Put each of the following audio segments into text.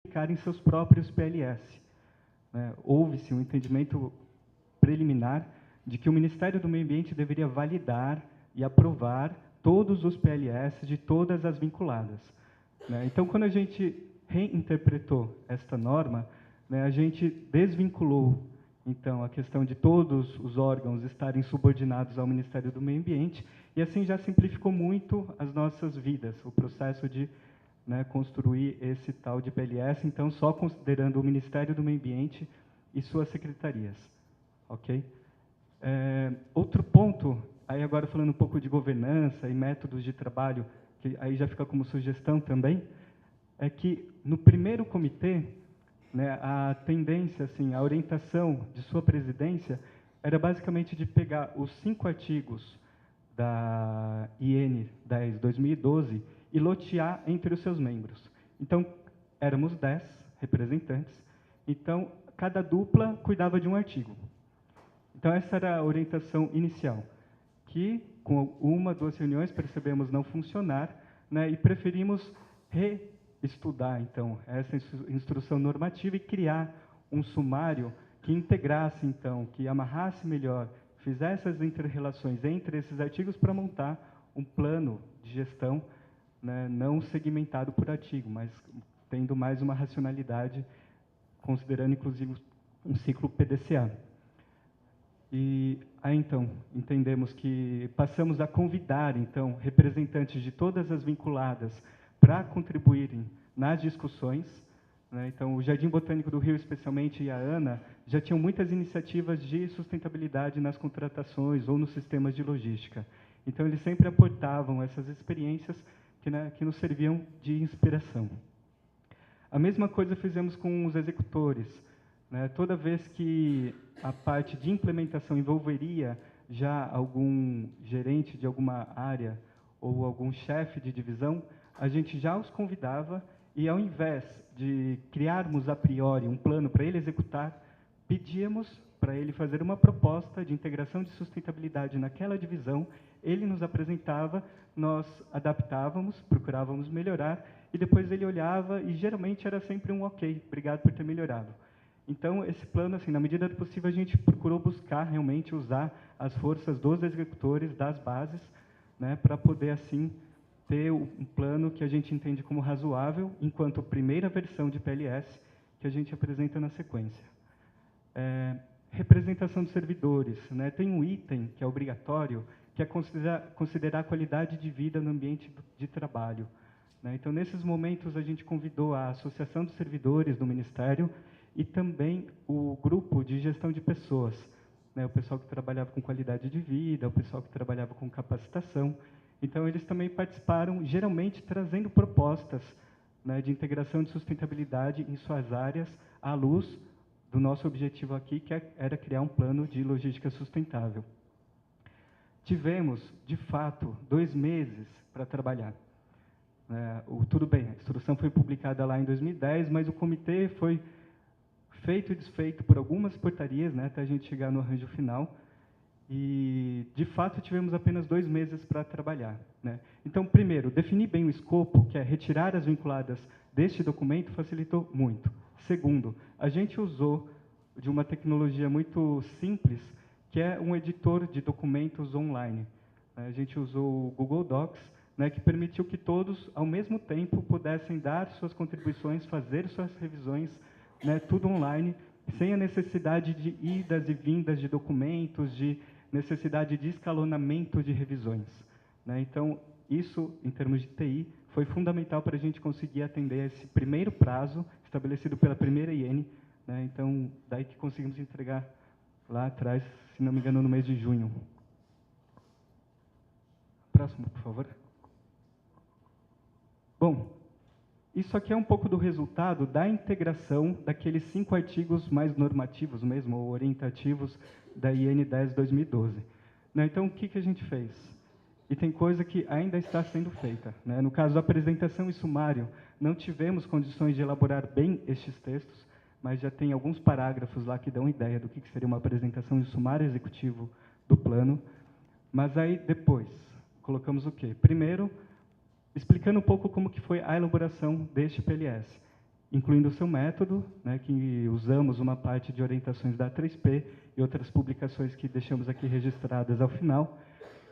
publicarem seus próprios PLS. Né? Houve-se um entendimento preliminar de que o Ministério do Meio Ambiente deveria validar e aprovar todos os PLS de todas as vinculadas. Né? Então, quando a gente reinterpretou esta norma, né, a gente desvinculou, então, a questão de todos os órgãos estarem subordinados ao Ministério do Meio Ambiente, e assim já simplificou muito as nossas vidas, o processo de, né, construir esse tal de PLS, então, só considerando o Ministério do Meio Ambiente e suas secretarias. Ok? Outro ponto, aí agora falando um pouco de governança e métodos de trabalho, que aí já fica como sugestão também, é que no primeiro comitê, né, a tendência, assim, a orientação de sua presidência era basicamente de pegar os 5 artigos da IN 10/2012 e lotear entre os seus membros. Então, éramos 10 representantes, então cada dupla cuidava de um artigo. Então, essa era a orientação inicial, que com uma, 2 reuniões percebemos não funcionar, né, e preferimos reestudar, então, essa instrução normativa e criar um sumário que integrasse, então, que amarrasse melhor, fizesse as inter-relações entre esses artigos para montar um plano de gestão, né, não segmentado por artigo, mas tendo mais uma racionalidade, considerando, inclusive, um ciclo PDCA. E aí, então, entendemos que passamos a convidar, então, representantes de todas as vinculadas para contribuírem nas discussões. Né? Então, o Jardim Botânico do Rio, especialmente, e a ANA, já tinham muitas iniciativas de sustentabilidade nas contratações ou nos sistemas de logística. Então, eles sempre aportavam essas experiências que, né, que nos serviam de inspiração. A mesma coisa fizemos com os executores. Né? Toda vez que a parte de implementação envolveria já algum gerente de alguma área ou algum chefe de divisão, a gente já os convidava e, ao invés de criarmos a priori um plano para ele executar, pedíamos para ele fazer uma proposta de integração de sustentabilidade naquela divisão, ele nos apresentava, nós adaptávamos, procurávamos melhorar, e depois ele olhava e geralmente era sempre um ok, obrigado por ter melhorado. Então, esse plano, assim, na medida do possível, a gente procurou buscar realmente usar as forças dos executores, das bases, né, para poder, assim, ter um plano que a gente entende como razoável, enquanto primeira versão de PLS que a gente apresenta na sequência. Representação dos servidores. Né, tem um item que é obrigatório, que é considerar a qualidade de vida no ambiente de trabalho. Né, então, nesses momentos, a gente convidou a Associação dos Servidores do Ministério e também o grupo de gestão de pessoas, né, o pessoal que trabalhava com qualidade de vida, o pessoal que trabalhava com capacitação. Então, eles também participaram, geralmente trazendo propostas, né, de integração de sustentabilidade em suas áreas, à luz do nosso objetivo aqui, que era criar um plano de logística sustentável. Tivemos, de fato, 2 meses para trabalhar. Tudo bem, a instrução foi publicada lá em 2010, mas o comitê foi feito e desfeito por algumas portarias, né, até a gente chegar no arranjo final, e, de fato, tivemos apenas 2 meses para trabalhar. Né. Então, primeiro, definir bem o escopo, que é retirar as vinculadas deste documento, facilitou muito. Segundo, a gente usou de uma tecnologia muito simples, que é um editor de documentos online. A gente usou o Google Docs, né, que permitiu que todos, ao mesmo tempo, pudessem dar suas contribuições, fazer suas revisões, né, tudo online, sem a necessidade de idas e vindas de documentos, de necessidade de escalonamento de revisões. Né. Então, isso, em termos de TI, foi fundamental para a gente conseguir atender esse primeiro prazo, estabelecido pela primeira IN. Né. Então, daí que conseguimos entregar lá atrás, se não me engano, no mês de junho. Próximo, por favor. Bom, isso aqui é um pouco do resultado da integração daqueles 5 artigos mais normativos mesmo, ou orientativos, da IN 10/2012. Né, então, o que a gente fez? E tem coisa que ainda está sendo feita. Né? No caso da apresentação e sumário, não tivemos condições de elaborar bem estes textos, mas já tem alguns parágrafos lá que dão ideia do que seria uma apresentação e sumário executivo do plano. Mas aí, depois, colocamos o quê? Primeiro, explicando um pouco como que foi a elaboração deste PLS. incluindo o seu método, né, que usamos uma parte de orientações da A3P e outras publicações que deixamos aqui registradas ao final,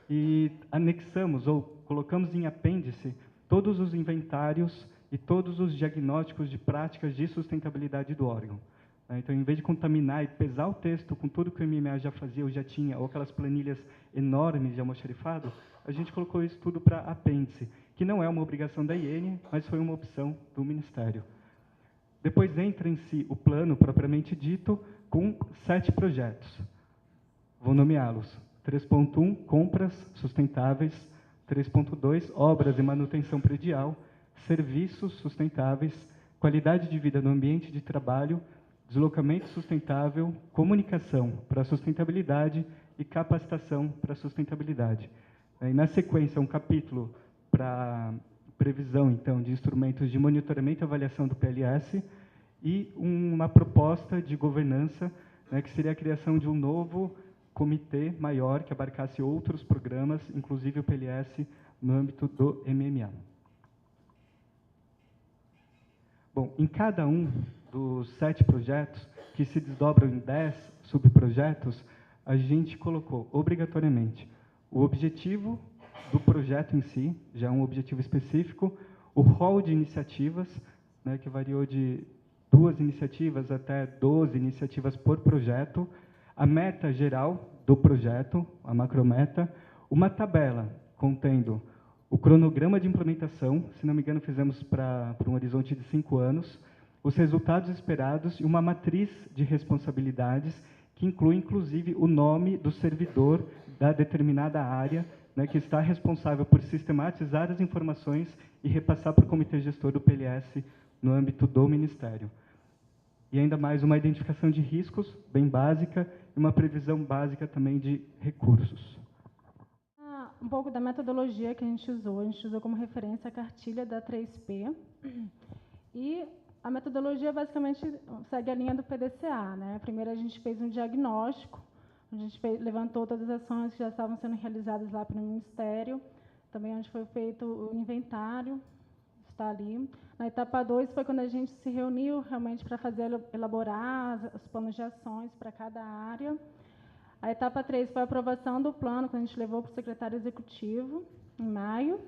e anexamos ou colocamos em apêndice todos os inventários e todos os diagnósticos de práticas de sustentabilidade do órgão. Então, em vez de contaminar e pesar o texto com tudo que o MMA já fazia ou já tinha, ou aquelas planilhas enormes de almoxarifado, a gente colocou isso tudo para apêndice, que não é uma obrigação da IN, mas foi uma opção do Ministério. Depois entra em si o plano propriamente dito, com 7 projetos. Vou nomeá-los. 3.1, compras sustentáveis. 3.2, obras e manutenção predial. Serviços sustentáveis. Qualidade de vida no ambiente de trabalho. Deslocamento sustentável. Comunicação para a sustentabilidade e capacitação para a sustentabilidade. E, na sequência, um capítulo para previsão, então, de instrumentos de monitoramento e avaliação do PLS e uma proposta de governança, né, que seria a criação de um novo comitê maior que abarcasse outros programas, inclusive o PLS, no âmbito do MMA. Bom, em cada um dos 7 projetos, que se desdobram em 10 subprojetos, a gente colocou, obrigatoriamente, o objetivo do projeto em si, já é um objetivo específico, o rol de iniciativas, né, que variou de 2 iniciativas até 12 iniciativas por projeto, a meta geral do projeto, a macrometa, uma tabela contendo o cronograma de implementação, se não me engano fizemos para um horizonte de 5 anos, os resultados esperados e uma matriz de responsabilidades que inclui, inclusive, o nome do servidor da determinada área, né, que está responsável por sistematizar as informações e repassar para o comitê gestor do PLS no âmbito do Ministério. E ainda mais uma identificação de riscos, bem básica, e uma previsão básica também de recursos. Um pouco da metodologia que a gente usou como referência a cartilha da 3P, e a metodologia basicamente segue a linha do PDCA, né? Primeiro a gente fez um diagnóstico, a gente levantou todas as ações que já estavam sendo realizadas lá pelo Ministério, também onde foi feito o inventário, está ali. Na etapa 2 foi quando a gente se reuniu realmente para elaborar os planos de ações para cada área. A etapa 3 foi a aprovação do plano, que a gente levou para o secretário executivo, em maio.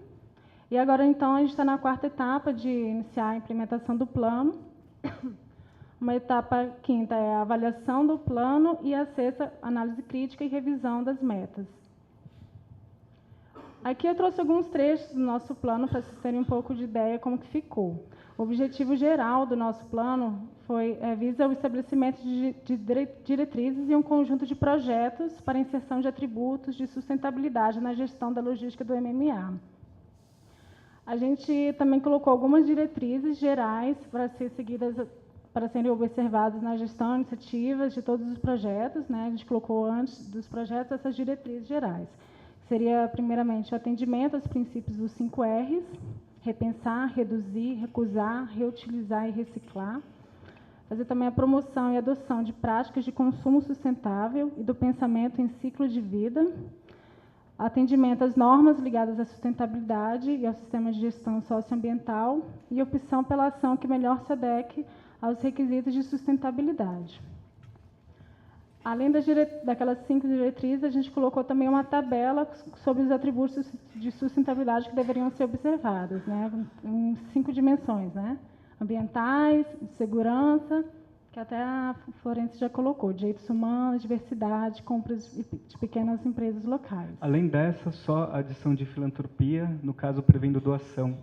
E agora, então, a gente está na 4ª etapa de iniciar a implementação do plano. Uma etapa 5ª é a avaliação do plano e a 6ª, análise crítica e revisão das metas. Aqui eu trouxe alguns trechos do nosso plano para vocês terem um pouco de ideia como que ficou. O objetivo geral do nosso plano visa o estabelecimento de diretrizes e um conjunto de projetos para inserção de atributos de sustentabilidade na gestão da logística do MMA. A gente também colocou algumas diretrizes gerais para serem observadas na gestão e iniciativas de todos os projetos, né? A gente colocou antes dos projetos essas diretrizes gerais. Seria, primeiramente, o atendimento aos princípios dos 5 R's, repensar, reduzir, recusar, reutilizar e reciclar. Fazer também a promoção e adoção de práticas de consumo sustentável e do pensamento em ciclo de vida. Atendimento às normas ligadas à sustentabilidade e ao sistema de gestão socioambiental. E opção pela ação que melhor se adeque aos requisitos de sustentabilidade. Além daquelas 5 diretrizes, a gente colocou também uma tabela sobre os atributos de sustentabilidade que deveriam ser observados, né, em 5 dimensões, né, ambientais, de segurança, que até a Florence já colocou, direitos humanos, diversidade, compras de pequenas empresas locais. Além dessa, só a adição de filantropia, no caso prevendo doação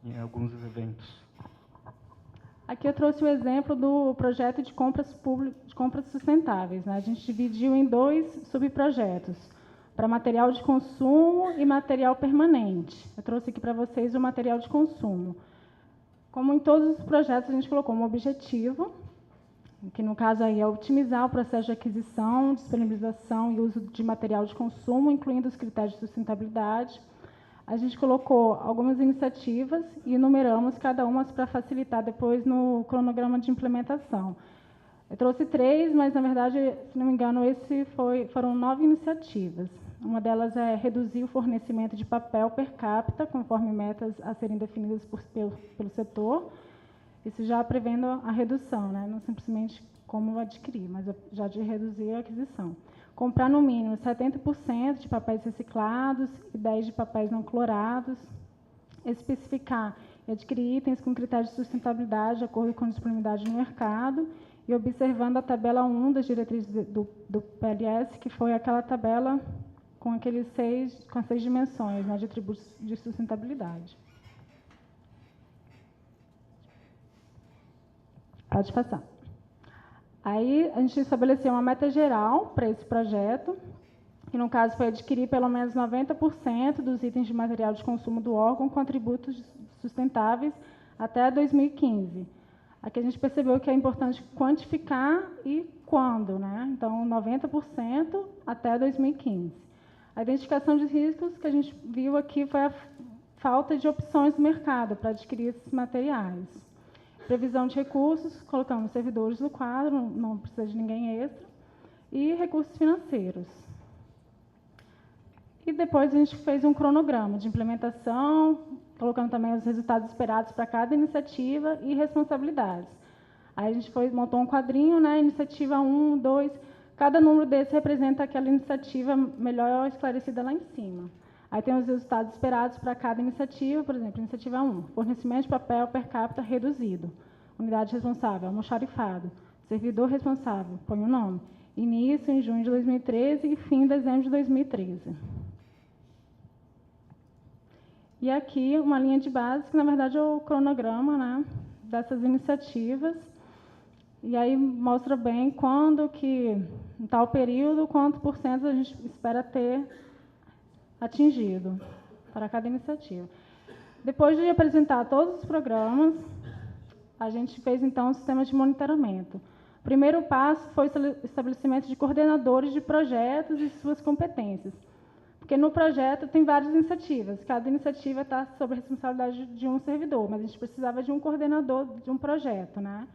em alguns eventos. Aqui eu trouxe o exemplo do projeto de compras sustentáveis, né? A gente dividiu em 2 subprojetos, para material de consumo e material permanente. Eu trouxe aqui para vocês o material de consumo. Como em todos os projetos, a gente colocou um objetivo, que no caso aí é otimizar o processo de aquisição, disponibilização e uso de material de consumo, incluindo os critérios de sustentabilidade. A gente colocou algumas iniciativas e enumeramos cada uma para facilitar depois no cronograma de implementação. Eu trouxe 3, mas, na verdade, se não me engano, foram 9 iniciativas. Uma delas é reduzir o fornecimento de papel per capita, conforme metas a serem definidas pelo setor. Isso já prevendo a redução, né? Não simplesmente como adquirir, mas já de reduzir a aquisição. Comprar no mínimo 70% de papéis reciclados e 10% de papéis não clorados. Especificar e adquirir itens com critérios de sustentabilidade de acordo com a disponibilidade no mercado e observando a tabela 1 das diretrizes do PLS, que foi aquela tabela com as 6 dimensões, né, de atributos de sustentabilidade. Pode passar. Aí a gente estabeleceu uma meta geral para esse projeto, que no caso foi adquirir pelo menos 90% dos itens de material de consumo do órgão com atributos sustentáveis até 2015. Aqui a gente percebeu que é importante quantificar e quando, né? Então, 90% até 2015. A identificação de riscos que a gente viu aqui foi a falta de opções no mercado para adquirir esses materiais. Previsão de recursos, colocamos servidores no quadro, não precisa de ninguém extra, e recursos financeiros. E depois a gente fez um cronograma de implementação, colocando também os resultados esperados para cada iniciativa e responsabilidades. Aí a gente montou um quadrinho, né, iniciativa 1, 2, cada número desse representa aquela iniciativa melhor esclarecida lá em cima. Aí tem os resultados esperados para cada iniciativa, por exemplo, iniciativa 1, fornecimento de papel per capita reduzido. Unidade responsável, almoxarifado. Servidor responsável, põe o nome. Início em junho de 2013 e fim em dezembro de 2013. E aqui uma linha de base, que na verdade é o cronograma, né, dessas iniciativas. E aí mostra bem quando que, em tal período, quanto por cento a gente espera ter atingido para cada iniciativa. Depois de apresentar todos os programas, a gente fez, então, um sistema de monitoramento. O primeiro passo foi o estabelecimento de coordenadores de projetos e suas competências. Porque no projeto tem várias iniciativas, cada iniciativa está sob a responsabilidade de um servidor, mas a gente precisava de um coordenador de um projeto, né?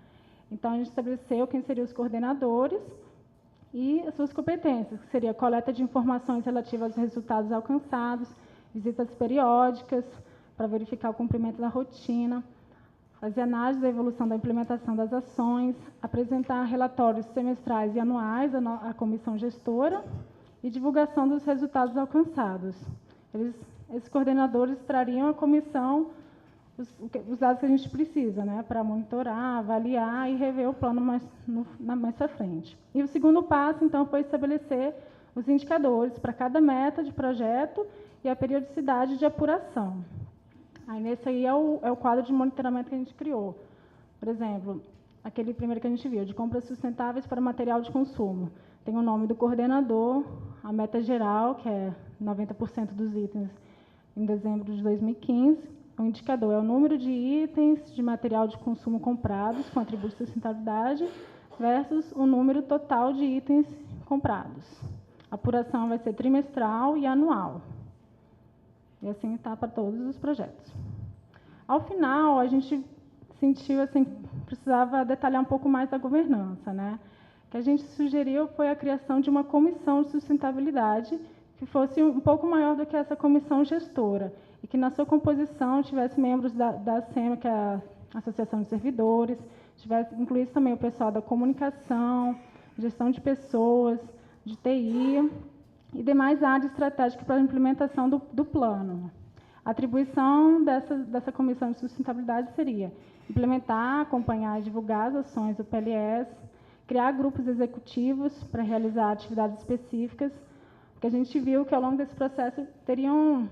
Então, a gente estabeleceu quem seriam os coordenadores e as suas competências, que seria a coleta de informações relativas aos resultados alcançados, visitas periódicas para verificar o cumprimento da rotina, fazer análise da evolução da implementação das ações, apresentar relatórios semestrais e anuais à comissão gestora e divulgação dos resultados alcançados. Esses coordenadores trariam à comissão os dados que a gente precisa, né, para monitorar, avaliar e rever o plano mais para frente. E o segundo passo, então, foi estabelecer os indicadores para cada meta de projeto e a periodicidade de apuração. Aí, nesse aí é o quadro de monitoramento que a gente criou. Por exemplo, aquele primeiro que a gente viu, de compras sustentáveis para material de consumo. Tem o nome do coordenador, a meta geral, que é 90% dos itens em dezembro de 2015. O indicador é o número de itens de material de consumo comprados com atributo de sustentabilidade versus o número total de itens comprados. A apuração vai ser trimestral e anual. E assim está para todos os projetos. Ao final, a gente sentiu assim, precisava detalhar um pouco mais da governança, né? O que a gente sugeriu foi a criação de uma comissão de sustentabilidade que fosse um pouco maior do que essa comissão gestora e que na sua composição tivesse membros da ASEMA, que é a Associação de Servidores, incluísse também o pessoal da comunicação, gestão de pessoas, de TI e demais áreas estratégicas para a implementação do plano. A atribuição dessa comissão de sustentabilidade seria implementar, acompanhar e divulgar as ações do PLS, criar grupos executivos para realizar atividades específicas, porque a gente viu que ao longo desse processo teriam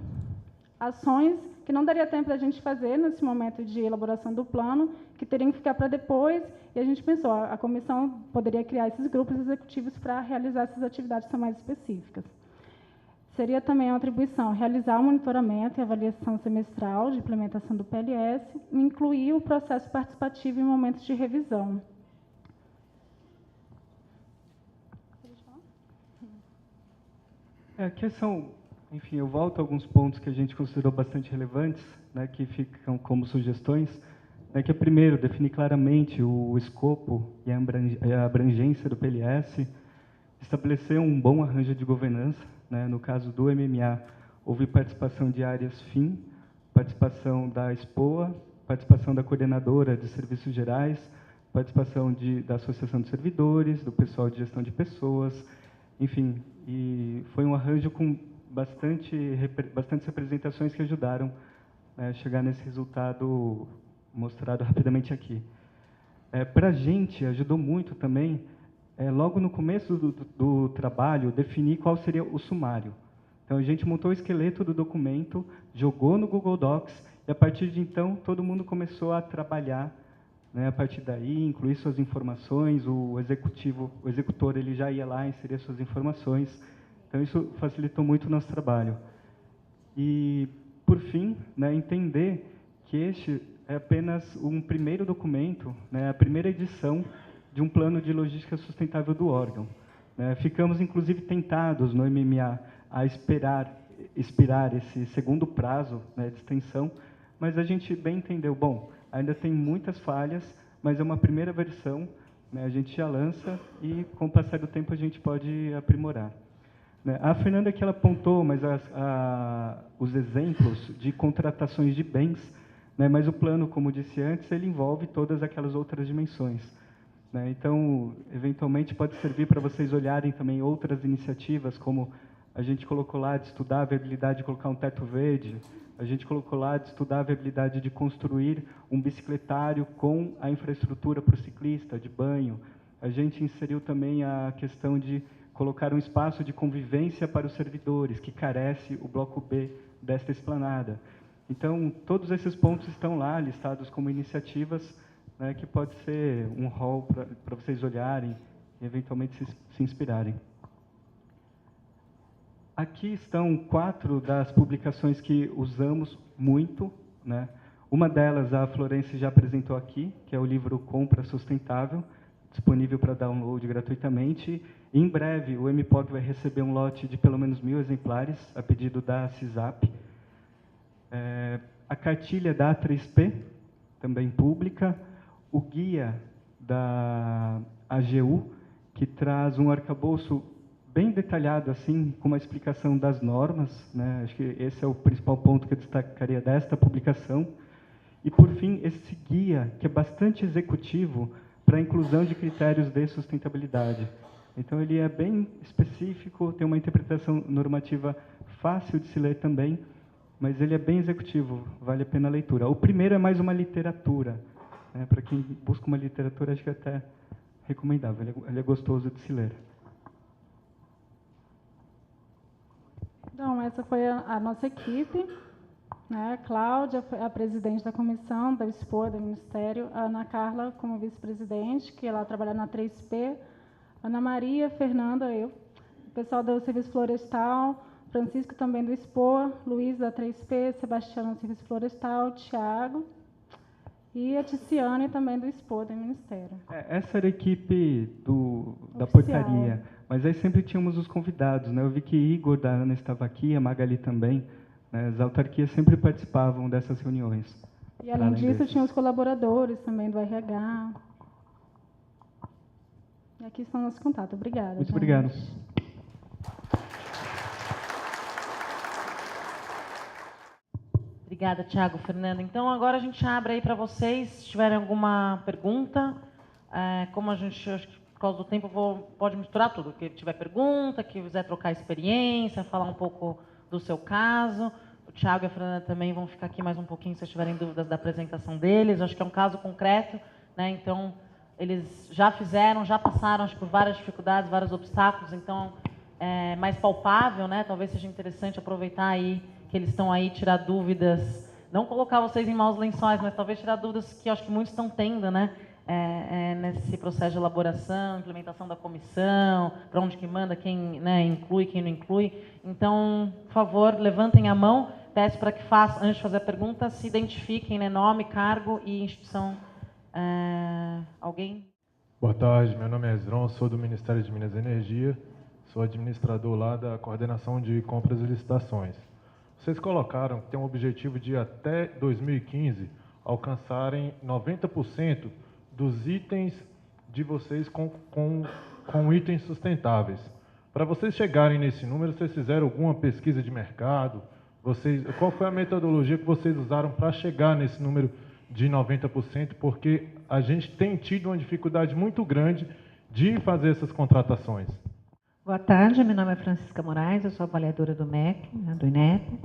ações que não daria tempo da gente fazer nesse momento de elaboração do plano, que teriam que ficar para depois, e a gente pensou, a comissão poderia criar esses grupos executivos para realizar essas atividades que são mais específicas. Seria também uma atribuição realizar o monitoramento e avaliação semestral de implementação do PLS e incluir o processo participativo em momentos de revisão. Aqui são, enfim, eu volto a alguns pontos que a gente considerou bastante relevantes, né, que ficam como sugestões, né, que é, primeiro, definir claramente o escopo e a abrangência do PLS, estabelecer um bom arranjo de governança, né, no caso do MMA, houve participação de áreas FIM, participação da SPOA participação da coordenadora de serviços gerais, participação da Associação de Servidores, do pessoal de gestão de pessoas, enfim, e foi um arranjo com bastantes representações que ajudaram a chegar nesse resultado mostrado rapidamente aqui. Para a gente, ajudou muito também, logo no começo do trabalho, definir qual seria o sumário. Então, a gente montou o esqueleto do documento, jogou no Google Docs, e a partir de então, todo mundo começou a trabalhar, né, a partir daí, incluir suas informações, o executor, ele já ia lá inserir suas informações. Então, isso facilitou muito o nosso trabalho. E, por fim, né, entender que este é apenas um primeiro documento, né, a primeira edição de um plano de logística sustentável do órgão. Ficamos, inclusive, tentados no MMA a expirar esse segundo prazo, né, de extensão, mas a gente bem entendeu, bom, ainda tem muitas falhas, mas é uma primeira versão, né, a gente já lança e, com o passar do tempo, a gente pode aprimorar. A Fernanda que ela apontou, mas os exemplos de contratações de bens, né, mas o plano, como disse antes, ele envolve todas aquelas outras dimensões. Então, eventualmente, pode servir para vocês olharem também outras iniciativas, como a gente colocou lá de estudar a viabilidade de colocar um teto verde, a gente colocou lá de estudar a viabilidade de construir um bicicletário com a infraestrutura para o ciclista, de banho. A gente inseriu também a questão de colocar um espaço de convivência para os servidores, que carece o bloco B desta esplanada. Então, todos esses pontos estão lá listados como iniciativas, né, que pode ser um hall para vocês olharem e, eventualmente, se inspirarem. Aqui estão 4 das publicações que usamos muito, né? Uma delas, a Florence já apresentou aqui, que é o livro Compra Sustentável, disponível para download gratuitamente. Em breve, o MPOG vai receber um lote de pelo menos 1000 exemplares, a pedido da CISAP. A cartilha da A3P, também pública. O guia da AGU, que traz um arcabouço bem detalhado, assim, com uma explicação das normas, né? Acho que esse é o principal ponto que eu destacaria desta publicação. E, por fim, esse guia, que é bastante executivo, para a inclusão de critérios de sustentabilidade. Então, ele é bem específico, tem uma interpretação normativa fácil de se ler também, mas ele é bem executivo, vale a pena a leitura. O primeiro é mais uma literatura, né? Para quem busca uma literatura, acho que é até recomendável, ele é gostoso de se ler. Então, essa foi a nossa equipe, né? A Cláudia foi a presidente da comissão, da Expo, do Ministério, a Ana Carla como vice-presidente, que ela trabalha na 3P, Ana Maria, Fernanda, eu, o pessoal do Serviço Florestal, Francisco também do Expo, Luiz da 3P, Sebastião do Serviço Florestal, Tiago, e a Ticiane também do Expo, do Ministério. Essa era a equipe da portaria, mas aí sempre tínhamos os convidados, né? Eu vi que Igor da Ana estava aqui, a Magali também, né? As autarquias sempre participavam dessas reuniões. E além disso, tinha os colaboradores também do RH. E aqui estão nossos contatos. Obrigada. Muito obrigado. Obrigada, Tiago, Fernanda. Então, agora a gente abre aí para vocês, se tiverem alguma pergunta. Como a gente, acho que por causa do tempo, pode misturar tudo. Quem tiver pergunta, quem quiser trocar experiência, falar um pouco do seu caso. O Tiago e a Fernanda também vão ficar aqui mais um pouquinho, se tiverem dúvidas da apresentação deles. Acho que é um caso concreto, né? Então, eles já fizeram, já passaram acho, por várias dificuldades, vários obstáculos. Então, é mais palpável, né? Talvez seja interessante aproveitar aí que eles estão aí, tirar dúvidas, não colocar vocês em maus lençóis, mas talvez tirar dúvidas que eu acho que muitos estão tendo, né? Nesse processo de elaboração, implementação da comissão, para onde que manda, quem, né, inclui, quem não inclui. Então, por favor, levantem a mão, peço para que façam, antes de fazer a pergunta, se identifiquem, né, nome, cargo e instituição. Alguém? Boa tarde, meu nome é Esdron, sou do Ministério de Minas e Energia, sou administrador lá da Coordenação de Compras e Licitações. Vocês colocaram que tem um objetivo de, até 2015, alcançarem 90% dos itens de vocês com itens sustentáveis. Para vocês chegarem nesse número, vocês fizeram alguma pesquisa de mercado? Qual foi a metodologia que vocês usaram para chegar nesse número de 90%, porque a gente tem tido uma dificuldade muito grande de fazer essas contratações. Boa tarde, meu nome é Francisca Moraes, eu sou avaliadora do MEC, né, do INEP.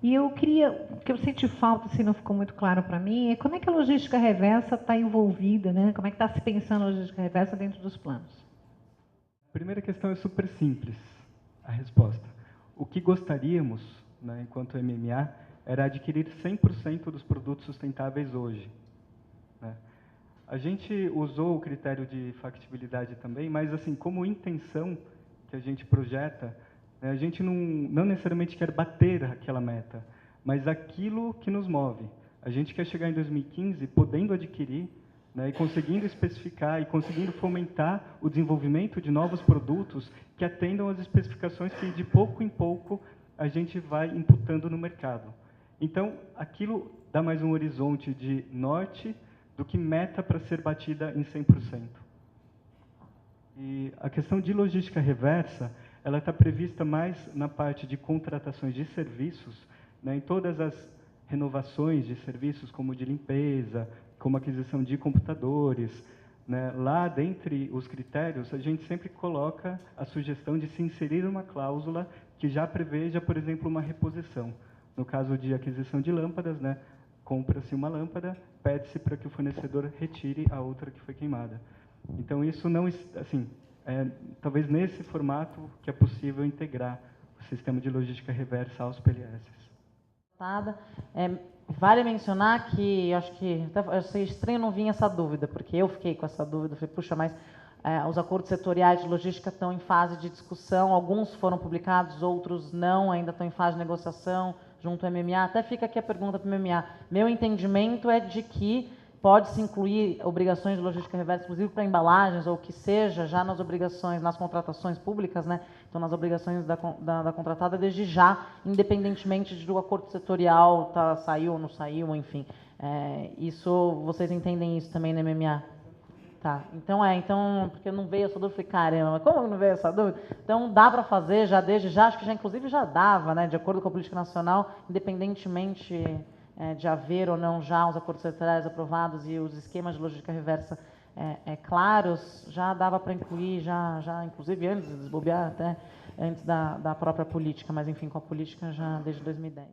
E o que eu senti falta, se não ficou muito claro para mim, é como é que a logística reversa está envolvida, né? Como é que está se pensando a logística reversa dentro dos planos? A primeira questão é super simples, a resposta. O que gostaríamos, né, enquanto MMA, era adquirir 100% dos produtos sustentáveis hoje, né? A gente usou o critério de factibilidade também, mas assim, como intenção que a gente projeta, a gente não necessariamente quer bater aquela meta, mas aquilo que nos move. A gente quer chegar em 2015 podendo adquirir, né, e conseguindo especificar e conseguindo fomentar o desenvolvimento de novos produtos que atendam às especificações que de pouco em pouco a gente vai imputando no mercado. Então, aquilo dá mais um horizonte de norte do que meta para ser batida em 100%. E a questão de logística reversa, ela está prevista mais na parte de contratações de serviços, né, em todas as renovações de serviços, como de limpeza, como aquisição de computadores, né. Lá, dentre os critérios, a gente sempre coloca a sugestão de se inserir uma cláusula que já preveja, por exemplo, uma reposição. No caso de aquisição de lâmpadas, né, compra-se uma lâmpada, pede-se para que o fornecedor retire a outra que foi queimada. Então, isso não, assim, talvez nesse formato que é possível integrar o sistema de logística reversa aos PLS. Vale mencionar que, acho que, eu achei estranho não vir essa dúvida, porque eu fiquei com essa dúvida, falei, puxa, mas os acordos setoriais de logística estão em fase de discussão, alguns foram publicados, outros não, ainda estão em fase de negociação junto ao MMA. Até fica aqui a pergunta para o MMA. Meu entendimento é de que pode-se incluir obrigações de logística reversa, inclusive para embalagens, ou o que seja, já nas obrigações, nas contratações públicas, né? Então, nas obrigações da contratada, desde já, independentemente do acordo setorial, saiu ou não saiu, enfim. Isso, vocês entendem isso também no MMA? Tá, então, porque não veio essa dúvida, eu falei, caramba, como não veio essa dúvida? Então, dá para fazer já desde já, acho que já inclusive já dava, né, de acordo com a política nacional, independentemente de haver ou não já os acordos setoriais aprovados e os esquemas de logística reversa claros, já dava para incluir, já inclusive antes de desbobear, até antes da própria política, mas enfim, com a política já desde 2010.